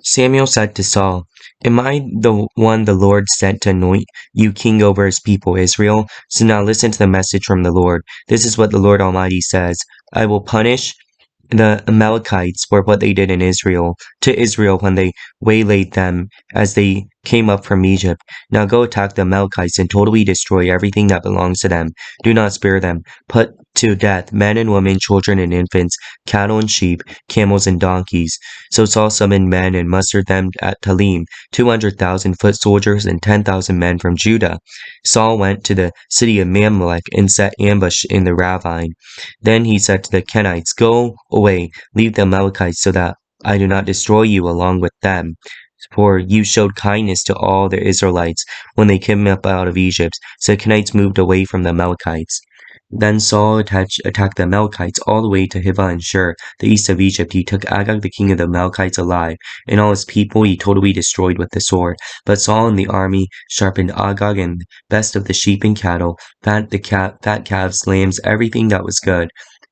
Samuel said to Saul, "Am I the one the Lord sent to anoint you king over his people Israel? So now listen to the message from the Lord. This is what the Lord Almighty says. I will punish the Amalekites for what they did to Israel when they waylaid them as they came up from Egypt. Now go attack the Amalekites and totally destroy everything that belongs to them. Do not spare them. Put to death men and women, children and infants, cattle and sheep, camels and donkeys." So Saul summoned men and mustered them at Talim, 200,000 foot soldiers and 10,000 men from Judah. Saul went to the city of Amalek and set ambush in the ravine. Then he said to the Kenites, "Go away, leave the Amalekites so that I do not destroy you along with them. For you showed kindness to all the Israelites when they came up out of Egypt." So the Kenites moved away from the Amalekites. Then Saul attacked the Amalekites all the way to Hiva and Shur, the east of Egypt. He took Agag, the king of the Amalekites, alive, and all his people he totally destroyed with the sword. But Saul and the army sharpened Agag and the best of the sheep and cattle, fat calves, lambs, everything that was good.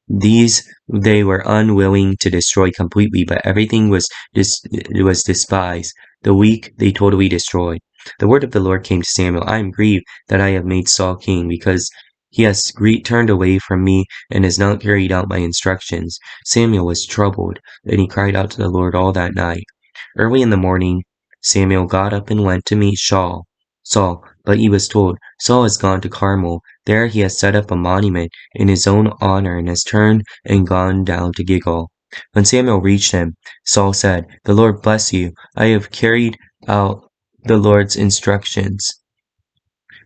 These they were unwilling to destroy completely, but everything was despised. The weak they totally destroyed. The word of the Lord came to Samuel, "I am grieved that I have made Saul king, because he has turned away from me and has not carried out my instructions." Samuel was troubled, and he cried out to the Lord all that night. Early in the morning, Samuel got up and went to meet Saul, but he was told, "Saul has gone to Carmel. There he has set up a monument in his own honor and has turned and gone down to Gilgal." When Samuel reached him, Saul said, "The Lord bless you. I have carried out the Lord's instructions."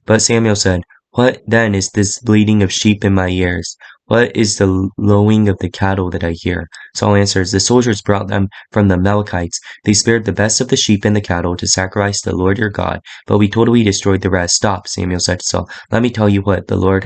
But Samuel said, "What then is this bleating of sheep in my ears? What is the lowing of the cattle that I hear?" Saul answers, "The soldiers brought them from the Amalekites. They spared the best of the sheep and the cattle to sacrifice to the Lord your God, but we totally destroyed the rest." "Stop," Samuel said to Saul. "Let me tell you what the Lord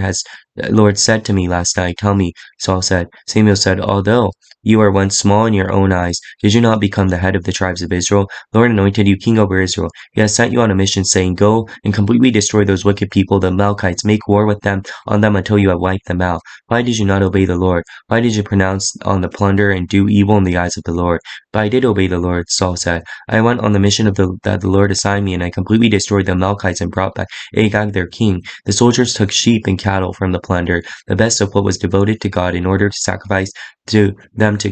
said to me last night." "Tell me," Saul said. Samuel said, "Although you are once small in your own eyes, did you not become the head of the tribes of Israel? The Lord anointed you king over Israel. He has sent you on a mission, saying, 'Go and completely destroy those wicked people, the Amalekites. Make war with them on them until you have wiped them out.' Why did you not obey the Lord? Why did you pronounce on the plunder and do evil in the eyes of the Lord?" "But I did obey the Lord," Saul said. "I went on the mission that the Lord assigned me, and I completely destroyed the Amalekites and brought back Agag their king. The soldiers took sheep and cattle from the plunder, the best of what was devoted to God, in order to sacrifice to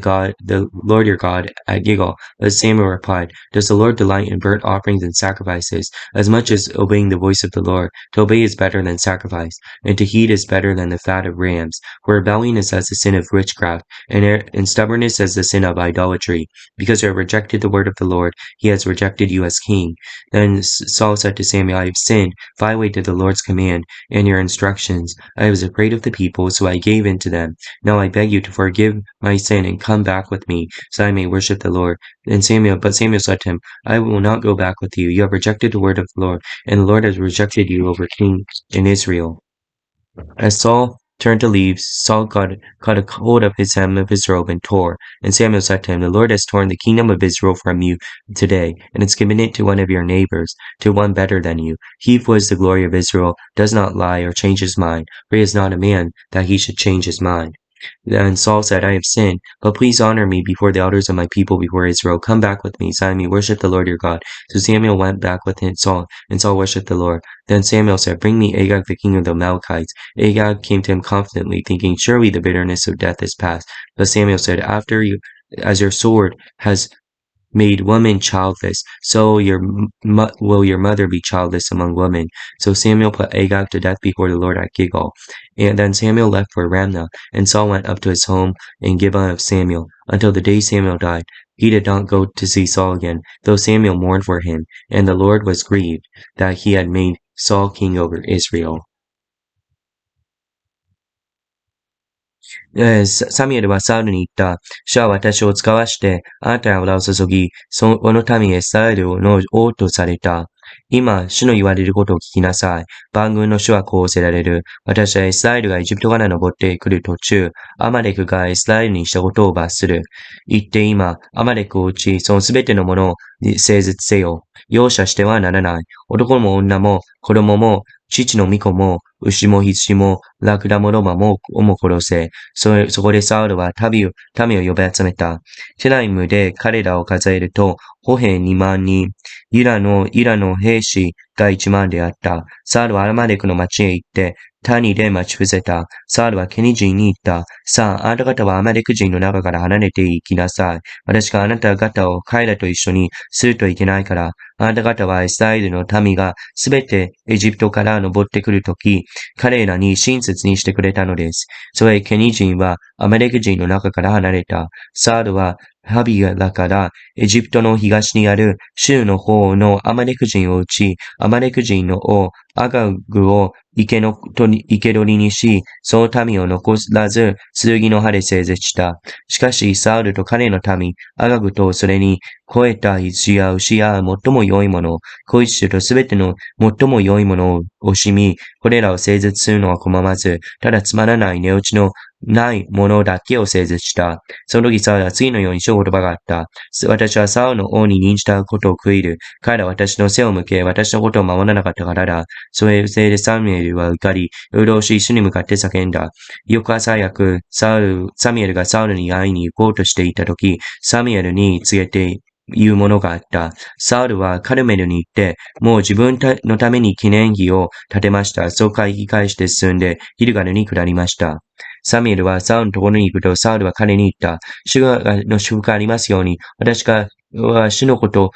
God, the Lord your God, at Gilgal." But Samuel replied, "Does the Lord delight in burnt offerings and sacrifices, as much as obeying the voice of the Lord? To obey is better than sacrifice, and to heed is better than the fat of rams. For rebellion is as the sin of witchcraft, and stubbornness as the sin of idolatry. Because you have rejected the word of the Lord, he has rejected you as king." Then Saul said to Samuel, "I have sinned, violated the Lord's command and your instructions. I was afraid of the people, so I gave in to them. Now I beg you to forgive my sin and come back with me, so I may worship the Lord." But Samuel said to him, "I will not go back with you. You have rejected the word of the Lord, and the Lord has rejected you over king in Israel." As Saul turned to leave, Saul caught a hold of his hem of his robe and tore. And Samuel said to him, "The Lord has torn the kingdom of Israel from you today, and has given it to one of your neighbors, to one better than you. He who is the glory of Israel does not lie or change his mind, for he is not a man that he should change his mind." Then Saul said, "I have sinned, but please honor me before the elders of my people before Israel. Come back with me, so I may worship the Lord your God." So Samuel went back with Saul, and Saul worshipped the Lord. Then Samuel said, "Bring me Agag, the king of the Amalekites." Agag came to him confidently, thinking, "Surely the bitterness of death is past." But Samuel said, "As your sword has made woman childless, so will your mother be childless among women." So Samuel put Agag to death before the Lord at Gilgal. And then Samuel left for Ramnah, and Saul went up to his home in Gibeah of Samuel. Until the day Samuel died, he did not go to see Saul again, though Samuel mourned for him, and the Lord was grieved that he had made Saul king over Israel. サミュエルはサウルに言った。主は私を使わして、あなたに油を注ぎ、その民イスラエルの王とされた。今、主の言われることを聞きなさい。万軍の主はこうおせられる。私はイスラエルがエジプトから登ってくる途中、アマレクがイスラエルにしたことを罰する。言って今、アマレクを打ち、そのすべてのものを整絶せよ。容赦してはならない。男も女も、子供も、父の御子も、牛も羊も、ラクダもロバも殺せ。そこでサウルは民を呼び集めた。テライムで彼らを数えると、歩兵2万人、ユラの兵士が1万であった。サウルはアラマレクの町へ行って、谷で待ち伏せた。サウルはケニ人に言った。さあ、あなた方はアマレク人の中から離れて行きなさい。私があなた方を彼らと一緒にするといけないから。あなた方はイスラエルの民がすべてエジプトから登ってくるとき、彼らに親切にしてくれたのです。それケニ人はアマレク人の中から離れた。サウルはハビラからエジプトの東にある州の方のアマレク人を撃ち、アマレク人の王アガグを生け捕りにし、その民を残らず、剣の刃で整絶した。しかし、サウルと彼の民、アガグとそれに、肥えた羊や牛や最も良いもの、小石とすべての最も良いものを惜しみ、これらを整絶するのは拒まず、ただつまらない値打ちのないものだけを整絶した。その時サウルは次のように言葉があった。私はサウルの王に任じたことを悔いる。彼らは私の背を向け、私のことを守らなかったからだ。それでサミュエルは怒り、夜通し主に向かって叫んだ。翌朝早く、サミュエルがサウルに会いに行こうとしていたとき、サミュエルに告げていうものがあった。サウルはカルメルに行って、もう自分のために記念碑を建てました。そう書き返して進んで、ギルガルに下りました。サミュエルはサウルのところに行くと、サウルは彼に言った。主の祝福ありますように、私は主のこと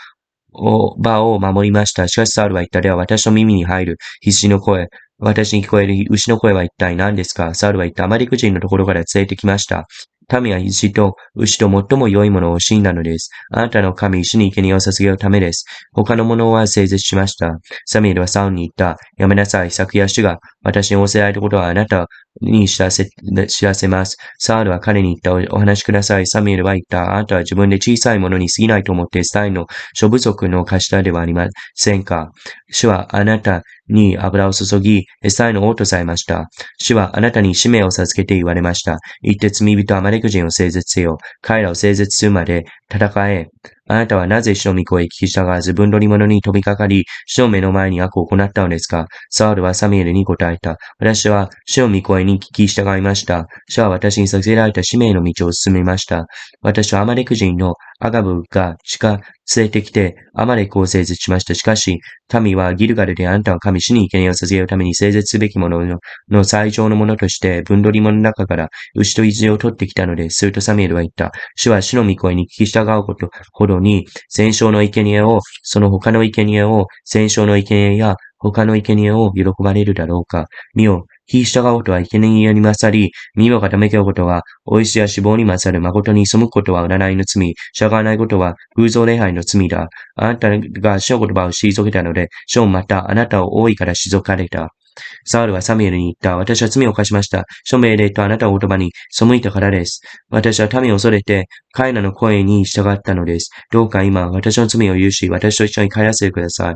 場を守りました。しかしサウルは言った。では私の耳に入る羊の声、私に聞こえる牛の声は一体何ですか？サウルは言った。アマレク人のところから連れてきました。民は羊と牛と最も良いものを惜しんだのです。あなたの神、主に生贄を捧げるためです。他のものは整絶しました。サミュエルはサウルに言った。やめなさい。昨夜主が私に仰せられたことはあなたに知らせます。サウルは彼に言った。お話しください。サミュエルは言った。あなたは自分で小さいものに過ぎないと思ってイスラエルの諸部族の頭ではありませんか。主はあなたに油を注ぎ、イスラエルの王とされました。主はあなたに使命を授けて言われました。行って罪人アマレク人を整絶せよ。彼らを整絶するまで戦え。あなたはなぜ主の御声を聞き従わず、分取り物に飛びかかり、主の目の前に悪を行ったのですか？サウルはサミュエルに答えた。私は主の御声に聞き従いました。主は私に授けられた使命の道を進めました。私はアマレク人のアガブが連れてきて、アマレクを整絶しました。しかし、民はギルガルであなたは神主に生贄を捧げるために整絶すべきものの最上のものとして、分取り物の中から牛と羊を取ってきたのです。するとサミュエルは言った。主は主の御声に聞き従うことほどに、戦勝の生贄を、その他の生贄を、戦勝の生贄や他の生贄を喜ばれるだろうか。見よ、聞き従うことは生贄に勝り、耳を傾けることは、お石や脂肪に勝る。誠に背くことは占いの罪。従わないことは偶像礼拝の罪だ。あなたが主の言葉を退けたので、主もまたあなたを王位から退かれた。サウルはサミュエルに言った。私は罪を犯しました。主の命令とあなたの言葉に背いたからです。私は民を恐れて、彼らの声に従ったのです。どうか今、私の罪を許し、私と一緒に帰らせてください。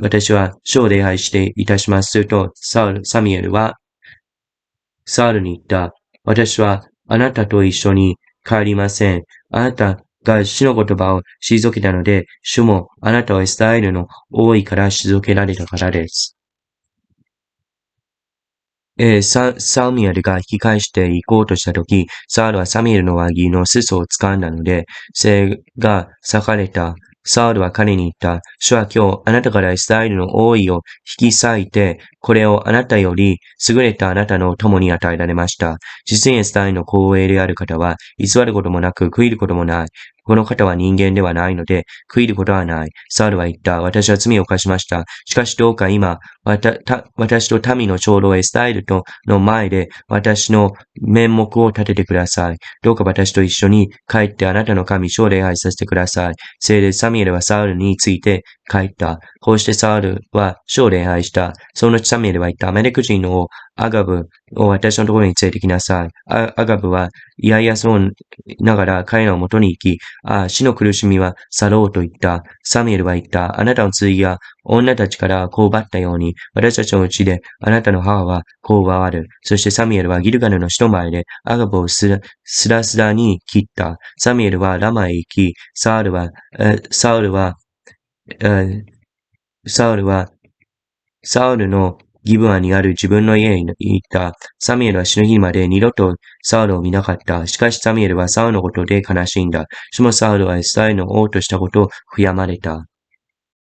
私は主を礼拝していたします。すると、サミュエルは、サウルに言った。私はあなたと一緒に帰りません。あなたが主の言葉を退けたので、主もあなたをイスラエルの王位から退けられたからです。サミュエルが引き返して行こうとしたとき、サウルはサミュエルの上着の裾を掴んだので、それが裂かれた。サウルは彼に言った。主は今日あなたからイスラエルの王位を引き裂いて、これをあなたより優れたあなたの友に与えられました。実にイスラエルの光栄である方は、偽ることもなく悔いることもない。この方は人間ではないので、悔いることはない。サウルは言った。私は罪を犯しました。しかしどうか今、私と民の長老イスラエルの前で私の面目を立ててください。どうか私と一緒に帰ってあなたの神主を礼拝させてください。聖霊サミュエルはサウルについて帰った。こうしてサウルは主を礼拝した。その後サミュエルは言った。アマレク人の王アガブを私のところに連れてきなさい。アガブは嫌々そうながら彼らのもとに行き、死の苦しみは去ろうと言った。サミュエルは言った。あなたの剣が女たちからこう奪ったように、私たちのうちであなたの母はこう奪われる。そしてサミュエルはギルガルの人前でアガブをスラスラに切った。サミュエルはラマへ行き、サウルは、サウルのギブアにある自分の家に行った。サミュエルは死ぬ日まで二度とサウルを見なかった。しかしサミュエルはサウルのことで悲しんだ。しもサウルはイスラエルの王としたことを悔やまれた。